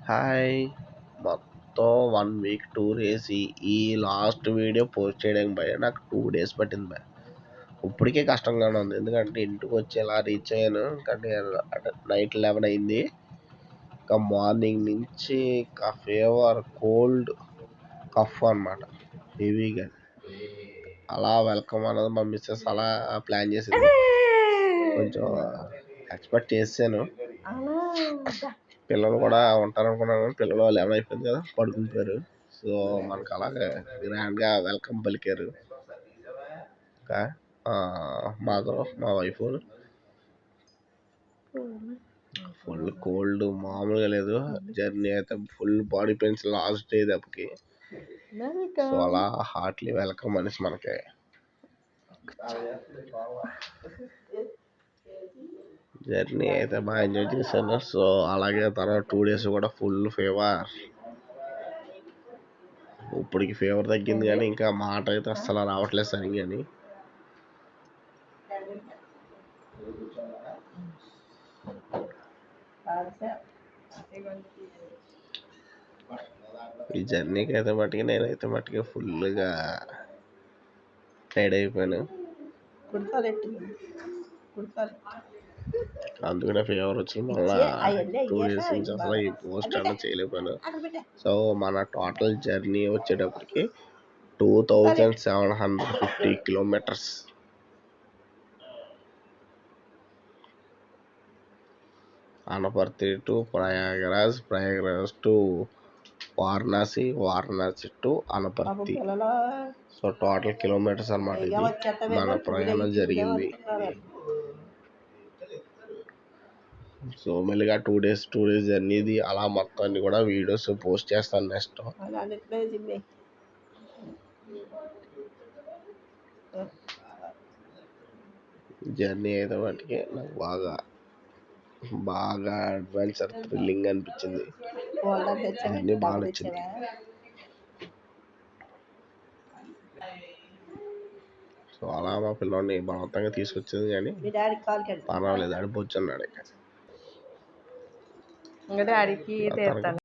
Hi! మొత్తం 1 week tour ఏసి, ఈ last video post చేయడానికి నాకు 2 డేస్ పట్టింది భయ్యా. ఇప్పటికే కష్టంగానే ఉంది. ఎందుకంటే ఇంటికొచ్చి ఇలా రీచ్ అయ్యాను. కానీ నైట్ 11 అయింది. ఇంకా మార్నింగ్ నుంచి ఇంకా ఫీవర్, కోల్డ్, కఫ్ అనమాట హెవీగా. అలా వెల్కమ్ అన్నది మా మిస్సెస్ అలా ప్లాన్ చేసింది. కొంచెం ఎక్స్పెక్ట్ చేశాను. పిల్లలు కూడా ఉంటారనుకున్నాను, కానీ పిల్లలు 11 అయిపోయింది కదా, పడుకుంటారు. సో మనకు అలాగే గ్రాండ్గా వెల్కమ్ పలికారు. ఇంకా మా వైఫ్ ఫుల్ కోల్డ్ మామూలుగా లేదు. జర్నీ అయితే full body pains last day దెబ్బకి. సో అలా హార్ట్లీ వెల్కమ్ అనేసి మనకి జర్నీ అయితే బాగా ఎంజాయ్ చేశాను. సో అలాగే తర్వాత 2 డేస్ కూడా ఫుల్ ఫీవర్. ఇప్పటికి ఫీవర్ తగ్గింది, కానీ ఇంకా మాట అయితే అస్సలు రావట్లేదు సరిగ్గాని. ఈ జర్నీకి అయితే మట్టుగా నేనైతే మట్టుగా ఫుల్గా టైర్డ్ అయిపోయాను. అందుకనే ఫీవర్ వచ్చి మళ్ళీ 2 డేస్ నుంచి అసలు ఈ పోస్ట్ అన్న చేయలేకపోయాను. సో మన టోటల్ జర్నీ వచ్చేటప్పటికి 2750 kilometres. Anaparthi to Prayagraj, Prayagraj to Varanasi, Varanasi to Anaparthi. So total kilometres అన్నమాట ఇది మన ప్రయాణం జరిగింది. సో మెల్లిగా 2 డేస్ జర్నీది అలా మొత్తాన్ని కూడా వీడియోస్ పోస్ట్ చేస్తాను నెక్స్ట్. జర్నీ అయితే వాటికి నాకు బాగా అడ్వెంచర్ థ్రిల్లింగ్ అనిపించింది. జర్నీ బాగా నచ్చింది. సో అలా మా పిల్లోడిని బలవంతంగా తీసుకొచ్చింది, కానీ పర్వాలేదు, ఆడిపోతున్నాడు. డాడీకి